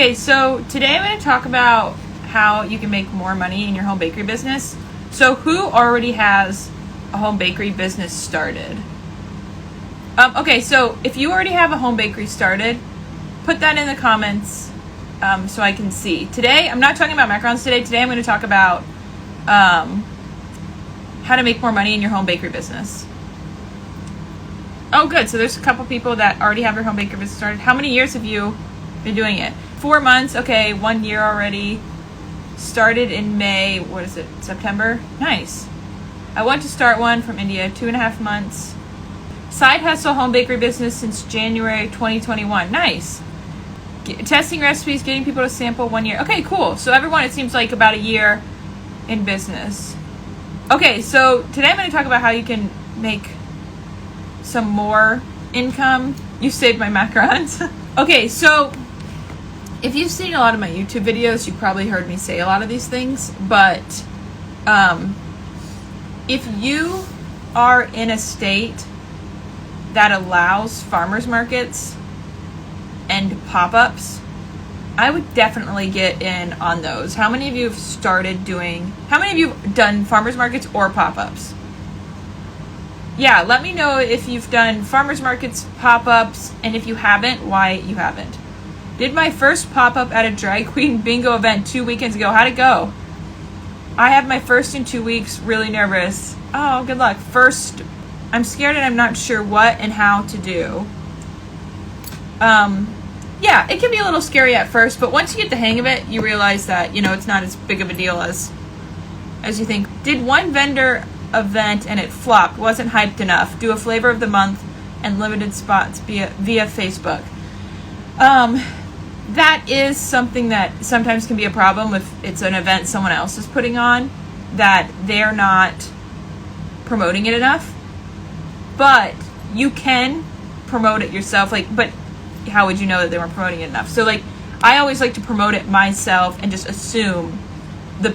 Okay, so today I'm going to talk about how you can make more money in your home bakery business. So who already has a home bakery business started? Okay, so if you already have a home bakery started, put that in the comments so I can see. Today, I'm not talking about macarons today. Today I'm going to talk about how to make more money in your home bakery business. Oh, good. So there's a couple people that already have their home bakery business started. How many years have you been doing it? 4 months. Okay, 1 year already. Started in May. What is it? September? Nice. I want to start one from India. 2.5 months. Side hustle home bakery business since January 2021. Nice. Testing recipes, getting people to sample 1 year. Okay, cool. So everyone, it seems like about a year in business. Okay, so today I'm going to talk about how you can make some more income. You saved my macarons. Okay, so if you've seen a lot of my YouTube videos, you've probably heard me say a lot of these things, but if you are in a state that allows farmers markets and pop-ups, I would definitely get in on those. How many of you have how many of you have done farmers markets or pop-ups? Yeah, let me know if you've done farmers markets, pop-ups, and if you haven't, why you haven't. Did my first pop-up at a drag queen bingo event 2 weekends ago. How'd it go? I have my first in 2 weeks, really nervous. Oh, good luck. First, I'm scared and I'm not sure what and how to do. Yeah, it can be a little scary at first, but once you get the hang of it, you realize that, it's not as big of a deal as you think. Did one vendor event and it flopped, wasn't hyped enough. Do a flavor of the month and limited spots via Facebook. That is something that sometimes can be a problem if it's an event someone else is putting on, that they're not promoting it enough. But you can promote it yourself. But how would you know that they weren't promoting it enough? So I always like to promote it myself and just assume the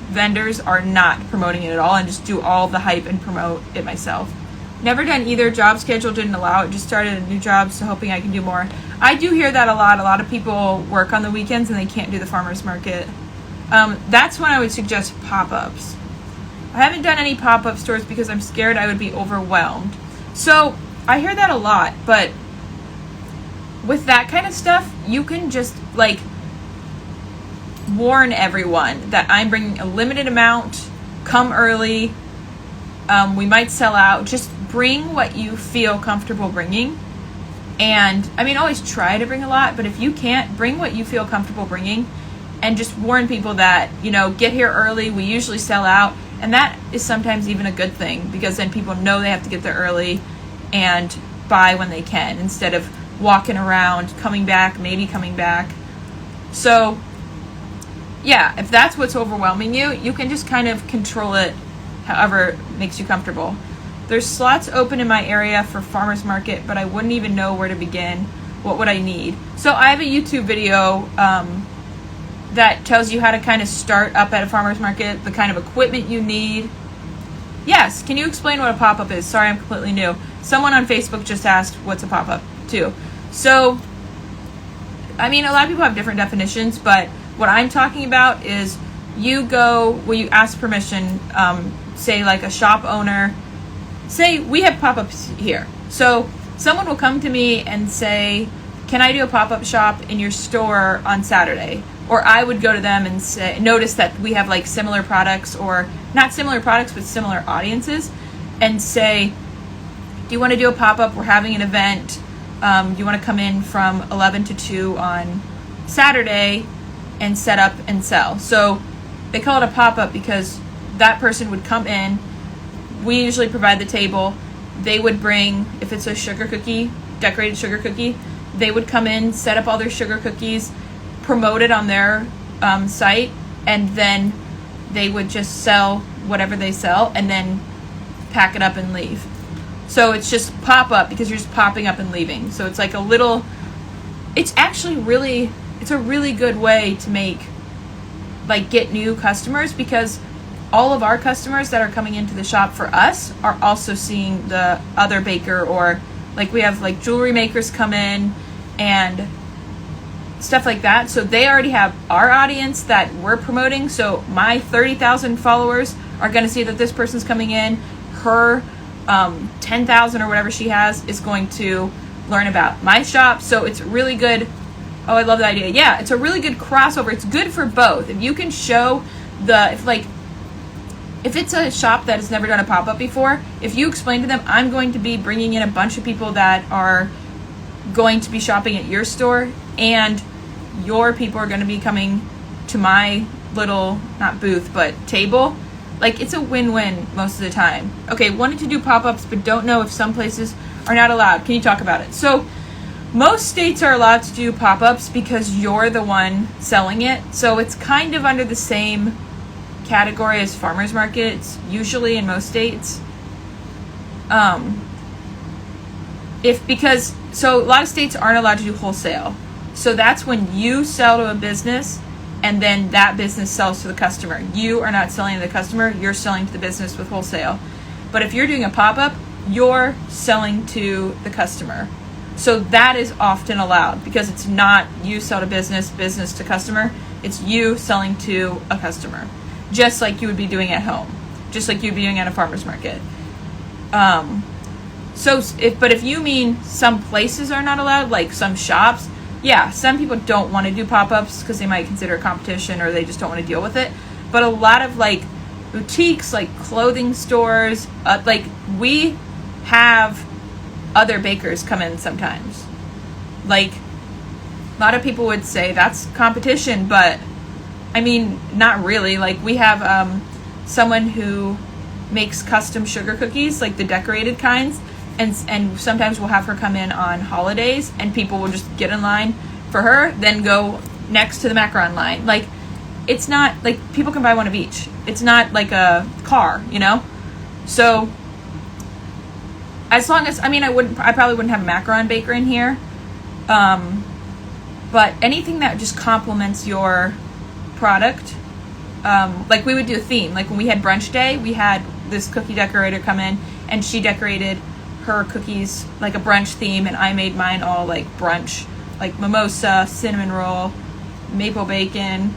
vendors are not promoting it at all and just do all the hype and promote it myself. Never done either. Job schedule didn't allow it. Just started a new job, so hoping I can do more. I do hear that a lot. A lot of people work on the weekends and they can't do the farmers market. That's when I would suggest pop-ups. I haven't done any pop-up stores because I'm scared I would be overwhelmed. So I hear that a lot, but with that kind of stuff, you can just warn everyone that I'm bringing a limited amount, come early, we might sell out. Just bring what you feel comfortable bringing. And always try to bring a lot, but if you can't, bring what you feel comfortable bringing and just warn people that, get here early, we usually sell out. And that is sometimes even a good thing, because then people know they have to get there early and buy when they can, instead of walking around, maybe coming back. So yeah, if that's what's overwhelming you, you can just kind of control it however makes you comfortable. There's slots open in my area for farmers market, but I wouldn't even know where to begin. What would I need? So I have a YouTube video that tells you how to kind of start up at a farmers market, the kind of equipment you need. Yes, can you explain what a pop-up is? Sorry, I'm completely new. Someone on Facebook just asked what's a pop-up too. So, a lot of people have different definitions, but what I'm talking about is you ask permission, say like a shop owner, say we have pop-ups here. So someone will come to me and say, can I do a pop-up shop in your store on Saturday? Or I would go to them and notice that we have similar products, or not similar products, but similar audiences, and say, do you want to do a pop-up? We're having an event. Do you want to come in from 11 to 2 on Saturday and set up and sell? So they call it a pop-up because that person would come in. We usually provide the table. They would bring, if it's a sugar cookie, decorated sugar cookie, they would come in, set up all their sugar cookies, promote it on their site, and then they would just sell whatever they sell and then pack it up and leave. So it's just pop-up because you're just popping up and leaving. So it's it's actually it's a really good way to get new customers, because all of our customers that are coming into the shop for us are also seeing the other baker, or we have jewelry makers come in, and stuff like that. So they already have our audience that we're promoting. So my 30,000 followers are going to see that this person's coming in. Her 10,000 or whatever she has is going to learn about my shop. So it's really good. Oh, I love the idea. Yeah, it's a really good crossover. It's good for both. If you can show if it's a shop that has never done a pop-up before, if you explain to them, I'm going to be bringing in a bunch of people that are going to be shopping at your store, and your people are going to be coming to my little, not booth, but table. Like, it's a win-win most of the time. Okay, wanted to do pop-ups, but don't know if some places are not allowed. Can you talk about it? So, most states are allowed to do pop-ups because you're the one selling it. So it's kind of under the same category as farmers markets, usually in most states. So a lot of states aren't allowed to do wholesale. So that's when you sell to a business and then that business sells to the customer. You are not selling to the customer, you're selling to the business with wholesale. But if you're doing a pop-up, you're selling to the customer. So that is often allowed because it's not you sell to business, business to customer. It's you selling to a customer, just like you would be doing at home, just like you'd be doing at a farmer's market. But if you mean some places are not allowed, like some shops, yeah, some people don't want to do pop-ups because they might consider a competition or they just don't want to deal with it. But a lot of like boutiques, like clothing stores, like we have other bakers come in sometimes. Like, a lot of people would say that's competition, but I mean, not really. Like, we have someone who makes custom sugar cookies, like the decorated kinds, and sometimes we'll have her come in on holidays, and people will just get in line for her, then go next to the Macaron line. Like, it's not, like, people can buy one of each. It's not like a car, you know? So as long as, I probably wouldn't have a Macaron baker in here. But anything that just complements your product, like we would do a theme. Like when we had brunch day, we had this cookie decorator come in and she decorated her cookies like a brunch theme, and I made mine all like brunch, like mimosa, cinnamon roll, maple bacon,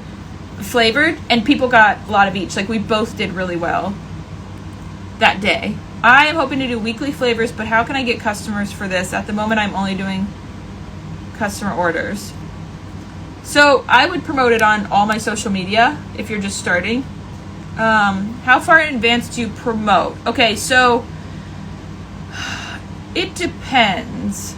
flavored, and people got a lot of each. Like we both did really well that day. I am hoping to do weekly flavors, but how can I get customers for this? At the moment, I'm only doing customer orders. So I would promote it on all my social media if you're just starting. How far in advance do you promote? Okay, so it depends.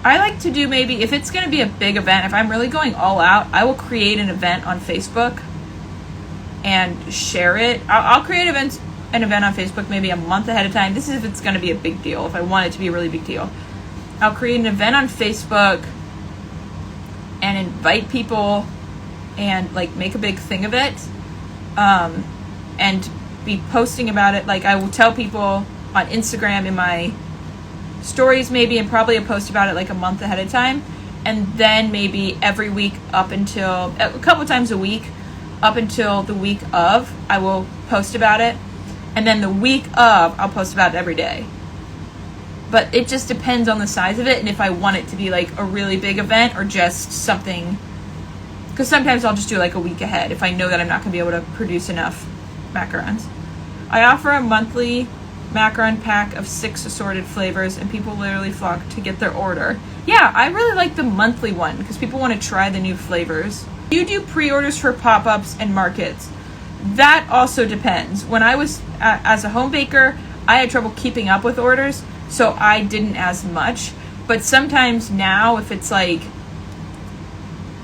I like to do maybe, if it's going to be a big event, if I'm really going all out, I will create an event on Facebook and share it. I'll create an event on Facebook maybe a month ahead of time. This is if it's going to be a big deal, if I want it to be a really big deal. I'll create an event on Facebook and invite people and like make a big thing of it, and be posting about it. Like I will tell people on Instagram in my stories maybe, and probably a post about it like a month ahead of time, and then maybe every week up until a couple times a week up until the week of, I will post about it, and then the week of I'll post about it every day. But it just depends on the size of it and if I want it to be like a really big event or just something, because sometimes I'll just do like a week ahead if I know that I'm not going to be able to produce enough macarons. I offer a monthly macaron pack of 6 assorted flavors, and people literally flock to get their order. Yeah, I really like the monthly one because people want to try the new flavors. You do pre-orders for pop-ups and markets. That also depends. When I was as a home baker, I had trouble keeping up with orders, so I didn't as much. But sometimes now, if it's like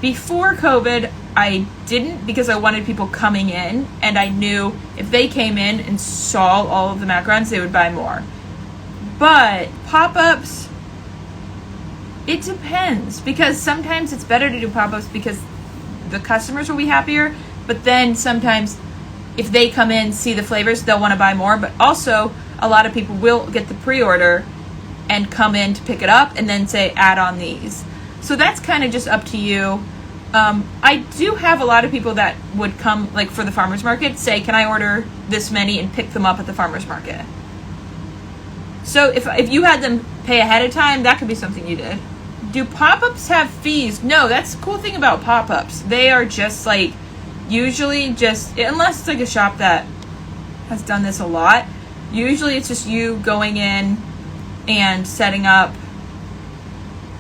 before COVID, I didn't, because I wanted people coming in, and I knew if they came in and saw all of the macarons, they would buy more. But pop-ups, it depends, because sometimes it's better to do pop-ups because the customers will be happier, but then sometimes if they come in, see the flavors, they'll want to buy more. But also, a lot of people will get the pre-order and come in to pick it up and then say, add on these. So that's kind of just up to you. I do have a lot of people that would come, like for the farmer's market, say, can I order this many and pick them up at the farmer's market? So if you had them pay ahead of time, that could be something you did. Do pop-ups have fees? No, that's the cool thing about pop-ups. They are just like, usually just, unless it's like a shop that has done this a lot, usually it's just you going in and setting up,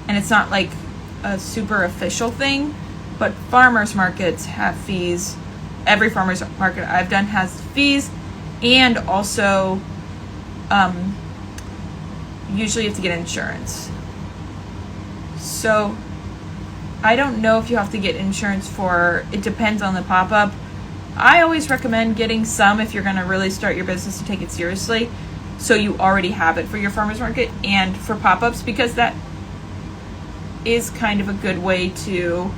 and it's not like a super official thing. But farmers markets have fees. Every farmers market I've done has fees, and also usually you have to get insurance. So I don't know if you have to get insurance for, it depends on the pop-up. I always recommend getting some if you're going to really start your business and take it seriously, so you already have it for your farmers market and for pop-ups, because that is kind of a good way to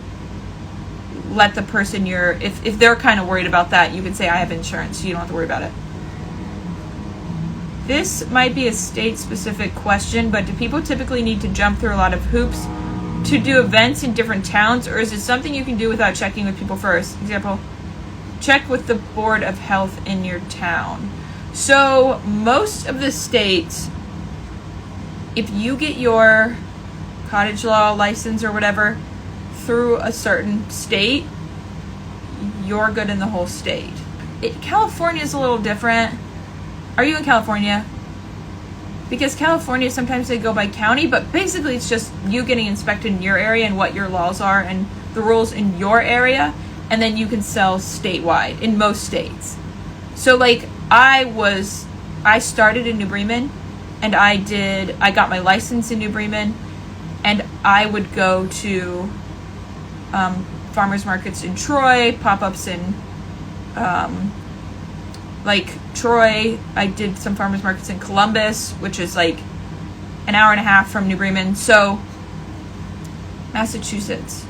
let the person if they're kind of worried about that, you can say I have insurance, so you don't have to worry about it. This might be a state-specific question, but do people typically need to jump through a lot of hoops to do events in different towns, or is it something you can do without checking with people first? Example, check with the Board of Health in your town. So most of the states, if you get your cottage law license or whatever through a certain state, you're good in the whole state. California is a little different. Are you in California? Because California, sometimes they go by county, but basically it's just you getting inspected in your area and what your laws are and the rules in your area, and then you can sell statewide in most states. So like I started in New Bremen, and I got my license in New Bremen, and I would go to farmers markets in Troy, pop-ups in like Troy. I did some farmers markets in Columbus, which is like an hour and a half from New Bremen. So Massachusetts.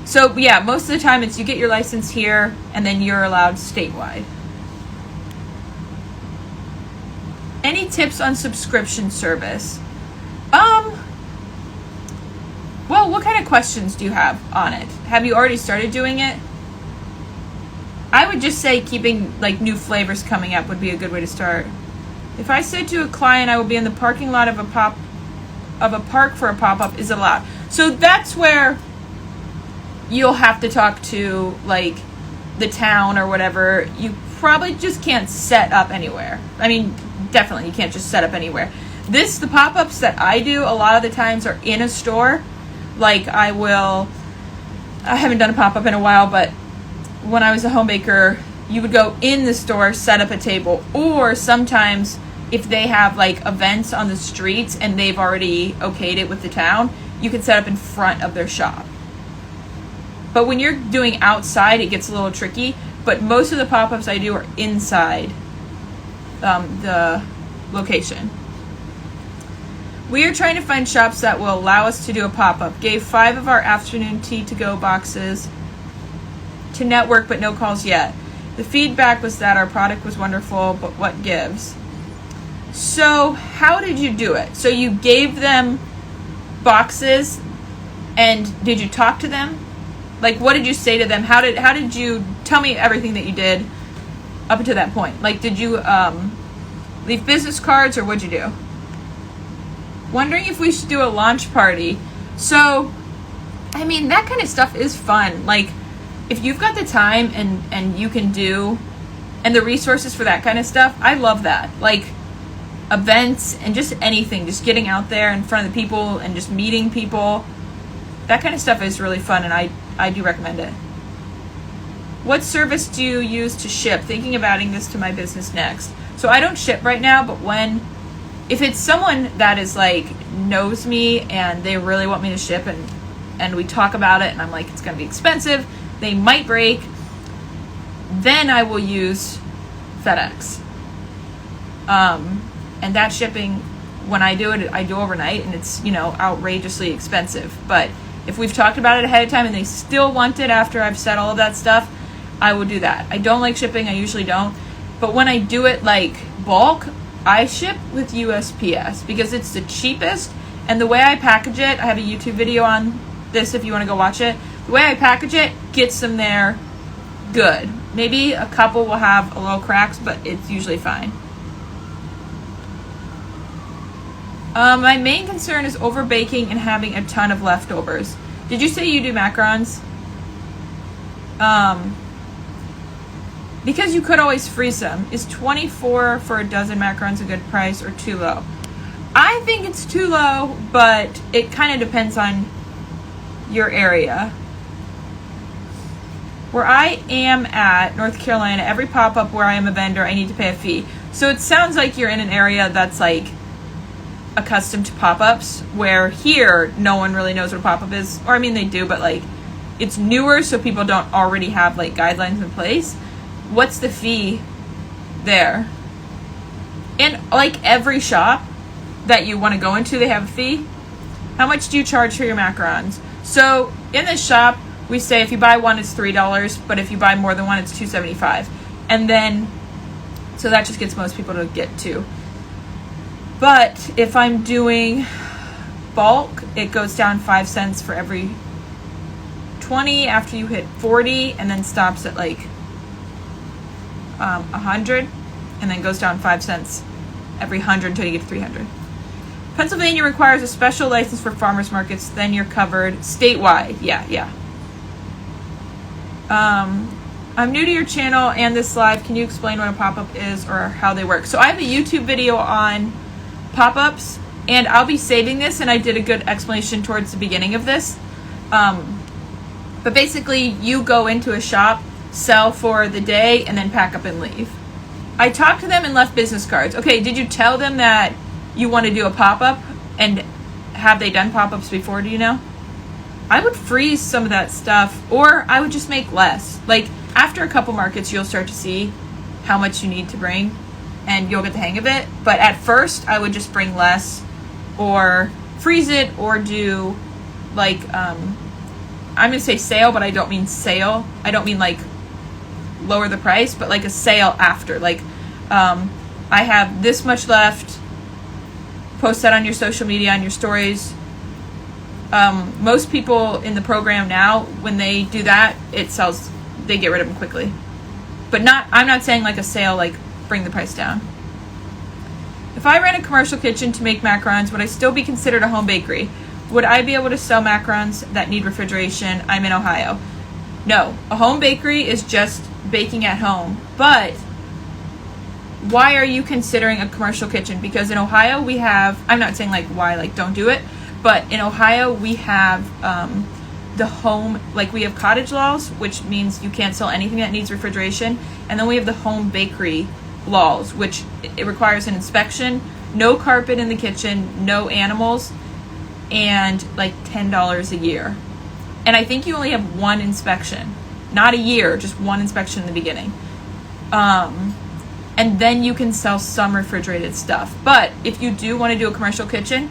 So yeah, most of the time it's you get your license here and then you're allowed statewide. Any tips on subscription service? Well, what kind of questions do you have on it? Have you already started doing it? I would just say keeping like new flavors coming up would be a good way to start. If I said to a client I will be in the parking lot of a park for a pop-up, is it allowed? So that's where you'll have to talk to like the town or whatever. You probably just can't set up anywhere. I mean, definitely you can't just set up anywhere. The pop-ups that I do a lot of the times are in a store. Like I haven't done a pop-up in a while, but when I was a home baker, you would go in the store, set up a table, or sometimes if they have like events on the streets and they've already okayed it with the town, you can set up in front of their shop. But when you're doing outside, it gets a little tricky, but most of the pop-ups I do are inside the location. We are trying to find shops that will allow us to do a pop-up. Gave 5 of our afternoon tea to go boxes to network, but no calls yet. The feedback was that our product was wonderful, but what gives? So how did you do it? So you gave them boxes, and did you talk to them? Like, what did you say to them? How did you tell me everything that you did up until that point? Like, did you leave business cards, or what'd you do? Wondering if we should do a launch party. So, I mean, that kind of stuff is fun. Like, if you've got the time and you can do, and the resources for that kind of stuff, I love that. Like, events and just anything, just getting out there in front of the people and just meeting people, that kind of stuff is really fun, and I do recommend it. What service do you use to ship? Thinking of adding this to my business next. So I don't ship right now, but if it's someone that is like knows me and they really want me to ship, and we talk about it and I'm like, it's going to be expensive, they might break, then I will use FedEx. And that shipping, when I do it, I do overnight, and it's, outrageously expensive. But if we've talked about it ahead of time and they still want it after I've said all of that stuff, I will do that. I don't like shipping, I usually don't. But when I do it like bulk, I ship with USPS because it's the cheapest, and the way I package it, I have a YouTube video on this if you want to go watch it. The way I package it gets them there good. Maybe a couple will have a little cracks, but it's usually fine. My main concern is over baking and having a ton of leftovers. Did you say you do macarons? Because you could always freeze them. Is $24 for a dozen macarons a good price or too low? I think it's too low, but it kind of depends on your area. Where I am at, North Carolina, every pop-up where I am a vendor, I need to pay a fee. So it sounds like you're in an area that's like accustomed to pop-ups, where here no one really knows what a pop-up is. Or I mean they do, but like it's newer, so people don't already have like guidelines in place. What's the fee there? And like every shop that you want to go into, they have a fee. How much do you charge for your macarons? So in this shop, we say if you buy one, it's $3, but if you buy more than one, it's $2.75. And then, so that just gets most people to get two. But if I'm doing bulk, it goes down 5 cents for every 20 after you hit 40, and then stops at like 100, and then goes down 5 cents every 100 until you get to 300. Pennsylvania requires a special license for farmers markets, then you're covered statewide. Yeah. I'm new to your channel and this live. Can you explain what a pop-up is or how they work? So I have a YouTube video on pop-ups, and I'll be saving this, and I did a good explanation towards the beginning of this. But basically, you go into a shop, sell for the day, and then pack up and leave. I talked to them and left business cards. Okay, did you tell them that you want to do a pop-up, and have they done pop-ups before, do you know? I would freeze some of that stuff, or I would just make less. Like, after a couple markets, you'll start to see how much you need to bring, and you'll get the hang of it. But at first, I would just bring less, or freeze it, or do, like, I'm going to say sale, but I don't mean sale. I don't mean, like, lower the price, but, like, a sale after. Like, I have this much left. Post that on your social media, on your stories. Most people in the program now, when they do that, it sells, they get rid of them quickly. But I'm not saying like a sale, like bring the price down. If I ran a commercial kitchen to make macarons, would I still be considered a home bakery? Would I be able to sell macarons that need refrigeration? I'm in Ohio. No, a home bakery is just baking at home. But why are you considering a commercial kitchen? Because in Ohio we have, I'm not saying like why, like don't do it, but in Ohio we have the home, like we have cottage laws, which means you can't sell anything that needs refrigeration, and then we have the home bakery laws, which it requires an inspection, no carpet in the kitchen, no animals, and like $10 a year. And I think you only have one inspection, not a year, just one inspection in the beginning. And then you can sell some refrigerated stuff. But if you do want to do a commercial kitchen,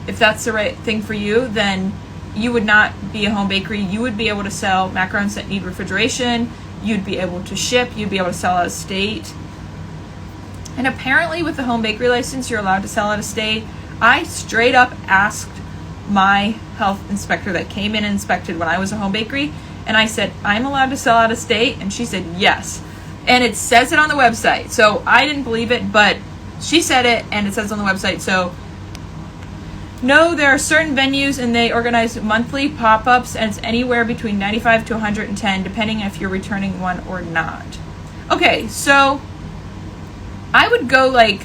if that's the right thing for you, then you would not be a home bakery. You would be able to sell macarons that need refrigeration. You'd be able to ship. You'd be able to sell out of state. And apparently with the home bakery license, you're allowed to sell out of state. I straight up asked my health inspector that came in and inspected when I was a home bakery, and I said, I'm allowed to sell out of state? And she said, yes. And it says it on the website. So I didn't believe it, but she said it, and it says on the website. So no, there are certain venues, and they organize monthly pop-ups, and it's anywhere between 95 to 110, depending if you're returning one or not. Okay, so I would go like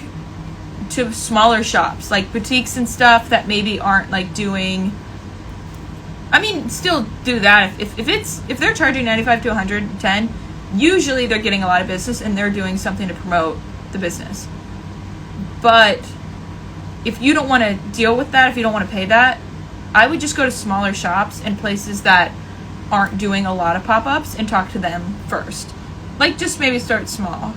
to smaller shops, like boutiques and stuff that maybe aren't like doing, I mean, still do that. If they're charging 95 to 110, usually they're getting a lot of business and they're doing something to promote the business. But if you don't want to deal with that, if you don't want to pay that, I would just go to smaller shops and places that aren't doing a lot of pop-ups and talk to them first. Like, just maybe start small.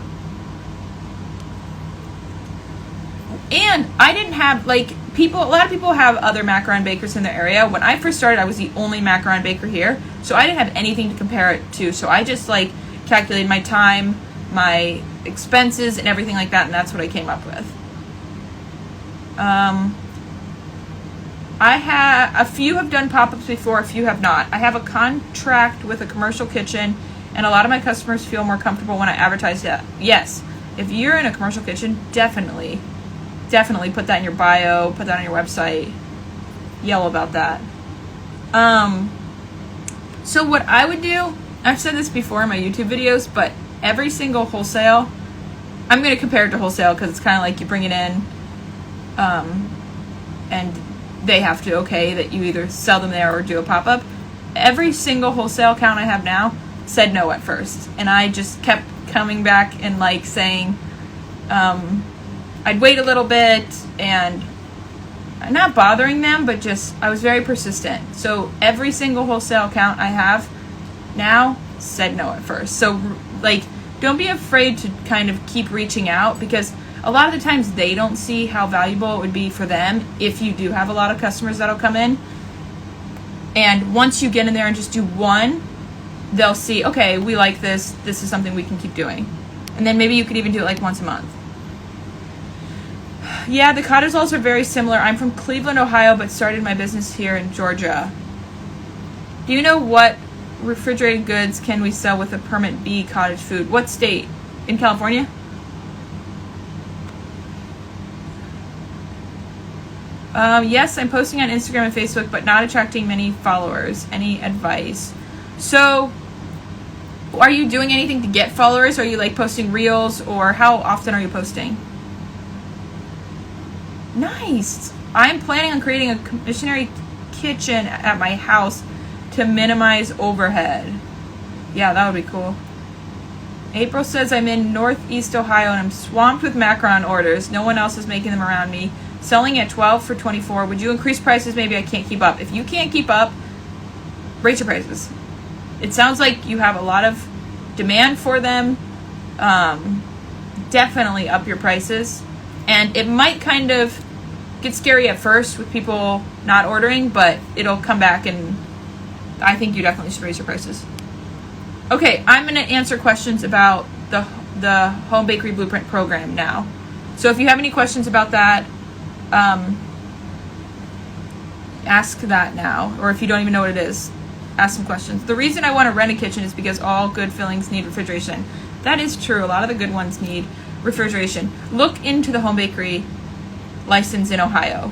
And I didn't have, like, a lot of people have other macaron bakers in their area. When I first started, I was the only macaron baker here, so I didn't have anything to compare it to. So I just, like, calculated my time, my expenses, and everything like that, and that's what I came up with. A few have done pop-ups before, a few have not. I have a contract with a commercial kitchen, and a lot of my customers feel more comfortable when I advertise that. Yes, if you're in a commercial kitchen, definitely definitely put that in your bio, put that on your website, yell about that. So what I would do, I've said this before in my YouTube videos, but every single wholesale, I'm going to compare it to wholesale because it's kind of like you bring it in, and they have to okay that you either sell them there or do a pop-up. Every single wholesale account I have now said no at first, and I just kept coming back and like saying I'd wait a little bit and not bothering them, but just I was very persistent. So every single wholesale account I have now said no at first. So like, don't be afraid to kind of keep reaching out, because a lot of the times they don't see how valuable it would be for them if you do have a lot of customers that'll come in. And once you get in there and just do one, they'll see, okay, we like this. This is something we can keep doing. And then maybe you could even do it like once a month. Yeah, the cottage laws are very similar. I'm from Cleveland, Ohio, but started my business here in Georgia. Do you know what refrigerated goods can we sell with a Permit B cottage food? What state? In California? Yes, I'm posting on Instagram and Facebook, but not attracting many followers. Any advice? So, are you doing anything to get followers? Are you like posting reels, or how often are you posting? Nice. I'm planning on creating a missionary kitchen at my house to minimize overhead. Yeah, that would be cool. April says, I'm in Northeast Ohio and I'm swamped with macaron orders. No one else is making them around me. Selling at 12 for 24. Would you increase prices? Maybe I can't keep up. If you can't keep up, raise your prices. It sounds like you have a lot of demand for them. Definitely up your prices. And it might kind of get scary at first with people not ordering, but it'll come back, and I think you definitely should raise your prices. Okay, I'm going to answer questions about the Home Bakery Blueprint program now. So if you have any questions about that, ask that now. Or if you don't even know what it is, ask some questions. The reason I want to rent a kitchen is because all good fillings need refrigeration. That is true. A lot of the good ones need refrigeration. Look into the home bakery license in Ohio.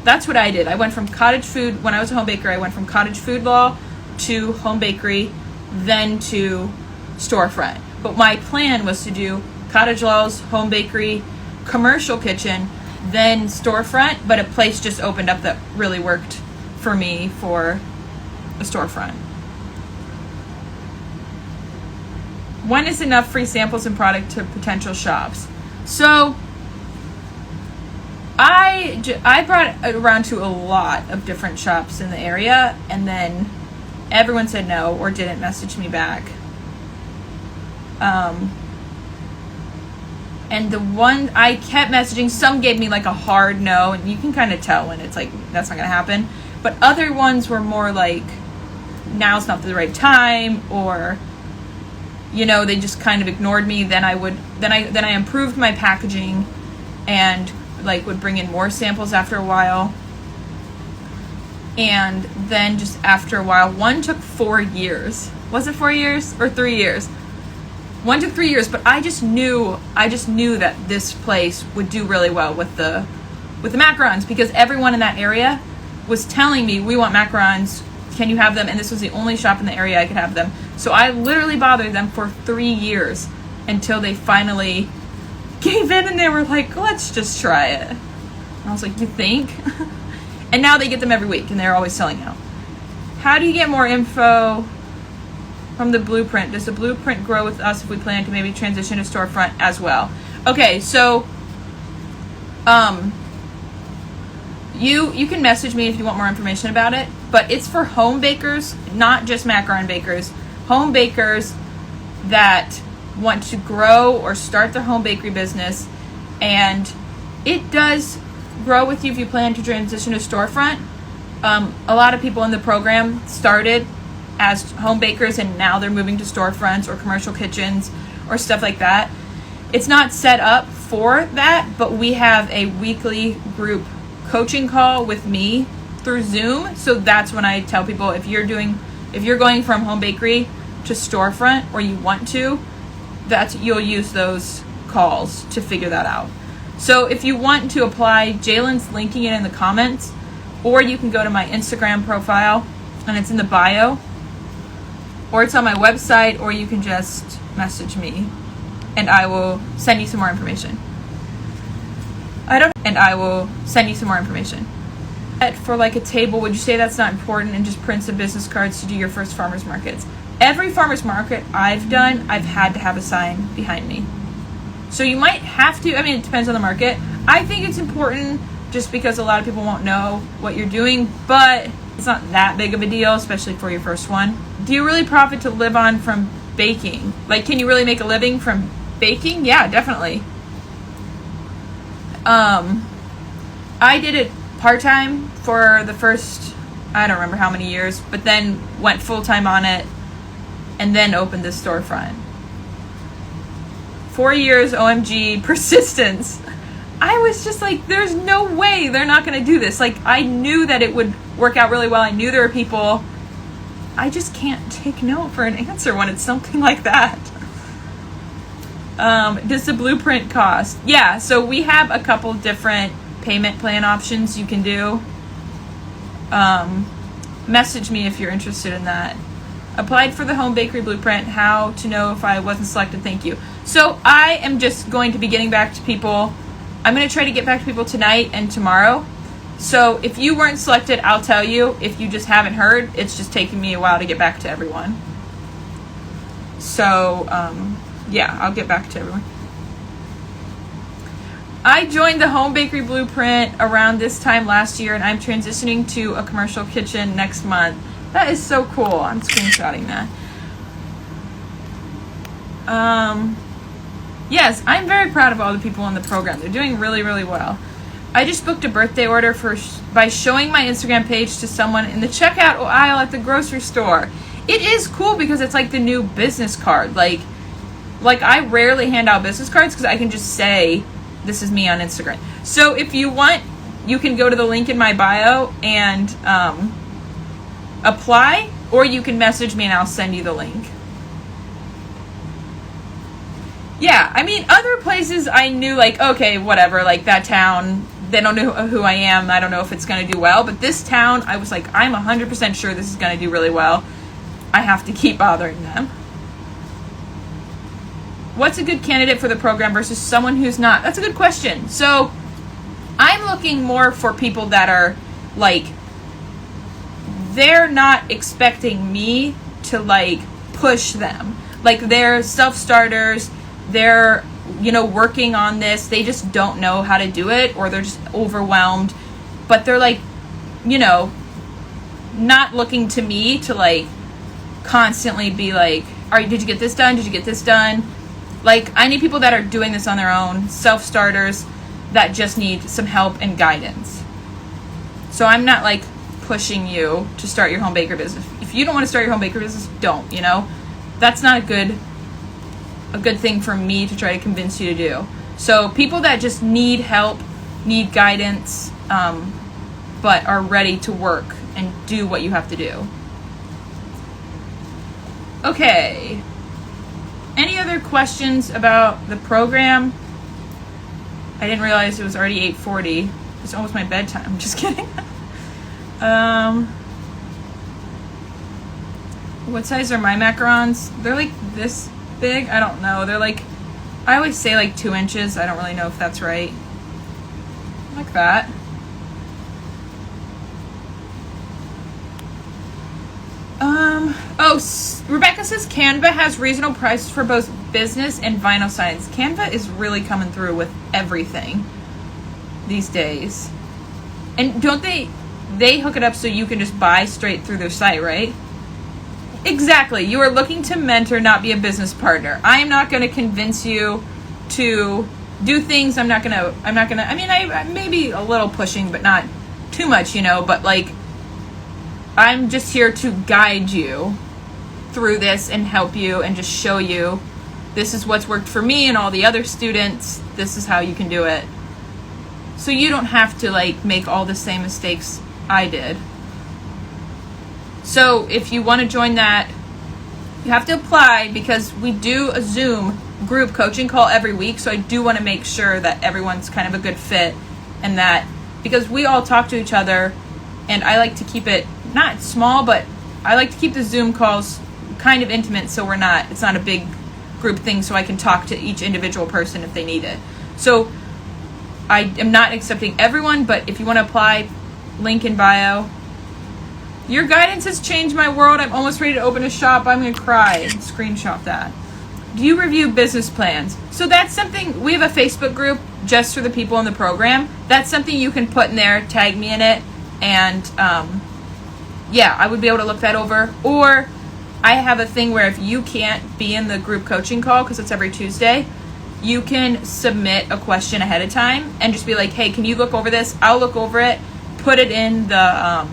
That's what I did. I went from cottage food, when I was a home baker, I went from cottage food law to home bakery, then to storefront. But my plan was to do cottage laws, home bakery, commercial kitchen, then storefront, but a place just opened up that really worked for me for a storefront. When is enough free samples and product to potential shops? So I brought it around to a lot of different shops in the area, and then everyone said no or didn't message me back. And the one I kept messaging, some gave me like a hard no, and you can kind of tell when it's like, that's not going to happen. But other ones were more like, now's not the right time, or, you know, they just kind of ignored me. Then I improved my packaging and like would bring in more samples after a while. And then just after a while, one took 4 years. Was it 4 years or 3 years? One took 3 years, but I just knew that this place would do really well with the macarons, because everyone in that area was telling me, we want macarons, can you have them? And this was the only shop in the area I could have them. So I literally bothered them for 3 years until they finally gave in, and they were like, let's just try it. And I was like, you think? And now they get them every week, and they're always selling out. How do you get more info from the blueprint? Does the blueprint grow with us if we plan to maybe transition to storefront as well? Okay, so you can message me if you want more information about it, but it's for home bakers, not just macaron bakers. Home bakers that want to grow or start their home bakery business, and it does grow with you if you plan to transition to storefront. A lot of people in the program started as home bakers and now they're moving to storefronts or commercial kitchens or stuff like that. It's not set up for that, but we have a weekly group coaching call with me through Zoom. So that's when I tell people, if you're going from home bakery to storefront, or you want to, you'll use those calls to figure that out. So if you want to apply, Jalen's linking it in the comments, or you can go to my Instagram profile and it's in the bio, or it's on my website, or you can just message me and I will send you some more information. I will send you some more information. For like a table, would you say that's not important and just print some business cards to do your first farmers markets? Every farmers market I've done, I've had to have a sign behind me. So you might have to, I mean, it depends on the market. I think it's important just because a lot of people won't know what you're doing, but it's not that big of a deal, especially for your first one. Do you really profit to live on from baking? Like, can you really make a living from baking? Yeah, definitely. I did it part-time for the first, I don't remember how many years, but then went full-time on it and then opened this storefront. 4 years, OMG, persistence. I was just like, there's no way they're not going to do this. Like, I knew that it would work out really well. I knew there were people. I just can't take no for an answer when it's something like that. Does the blueprint cost? Yeah, so we have a couple different payment plan options you can do. Message me if you're interested in that. Applied for the home bakery blueprint. How to know if I wasn't selected? Thank you. So I am just going to be getting back to people. I'm going to try to get back to people tonight and tomorrow. So if you weren't selected, I'll tell you. If you just haven't heard, it's just taking me a while to get back to everyone. So yeah, I'll get back to everyone. I joined the home bakery blueprint around this time last year, and I'm transitioning to a commercial kitchen next month. That is so cool. I'm screenshotting that. Yes, I'm very proud of all the people in the program. They're doing really, really well. I just booked a birthday order by showing my Instagram page to someone in the checkout aisle at the grocery store. It is cool because it's like the new business card. Like I rarely hand out business cards because I can just say, this is me on Instagram. So if you want, you can go to the link in my bio and apply, or you can message me and I'll send you the link. Yeah, I mean, other places I knew, like, okay, whatever, like that town, they don't know who I am. I don't know if it's going to do well. But this town, I was like, I'm 100% sure this is going to do really well. I have to keep bothering them. What's a good candidate for the program versus someone who's not? That's a good question. So I'm looking more for people that are like, they're not expecting me to like push them. Like they're self-starters. They're, working on this. They just don't know how to do it, or they're just overwhelmed. But they're like, not looking to me to like constantly be like, did you get this done? Did you get this done? Like, I need people that are doing this on their own, self-starters that just need some help and guidance. So I'm not like pushing you to start your home baker business. If you don't want to start your home baker business, don't, That's not a good thing for me to try to convince you to do. So people that just need help, need guidance, but are ready to work and do what you have to do. Okay. Any other questions about the program? I didn't realize it was already 8:40. It's almost my bedtime. I'm just kidding. What size are my macarons? They're like this big. I don't know. They're like, I always say like 2 inches. I don't really know if that's right. Like that. Rebecca says Canva has reasonable prices for both business and vinyl signs. Canva is really coming through with everything these days. And don't they hook it up so you can just buy straight through their site, right? Exactly. You are looking to mentor, not be a business partner. I am not going to convince you to do things. I may be a little pushing, but not too much, but like, I'm just here to guide you through this and help you and just show you this is what's worked for me and all the other students. This is how you can do it. So you don't have to like make all the same mistakes I did. So if you want to join that You have to apply because we do a Zoom group coaching call every week. So I do want to make sure that everyone's kind of a good fit, and that because we all talk to each other, and I like to keep it not small, but I like to keep the Zoom calls kind of intimate, so it's not a big group thing, so I can talk to each individual person if they need it. So I am not accepting everyone, but if you want to apply, link in bio. Your guidance has changed my world. I'm almost ready to open a shop. I'm going to cry and screenshot that. Do you review business plans? So that's something, we have a Facebook group just for the people in the program. That's something you can put in there, tag me in it, and yeah, I would be able to look that over. Or I have a thing where if you can't be in the group coaching call, because it's every Tuesday, you can submit a question ahead of time and just be like, hey, can you look over this? I'll look over it, put it in the,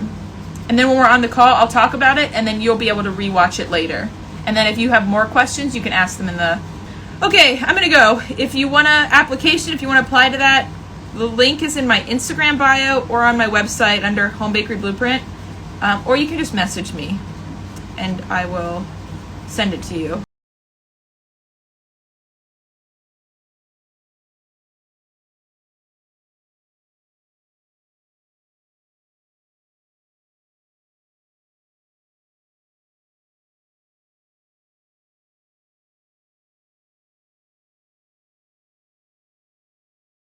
and then when we're on the call, I'll talk about it, and then you'll be able to rewatch it later. And then if you have more questions, you can ask them in the... Okay, I'm going to go. If you want an application, if you want to apply to that, the link is in my Instagram bio or on my website under Home Bakery Blueprint. Or you can just message me, and I will send it to you.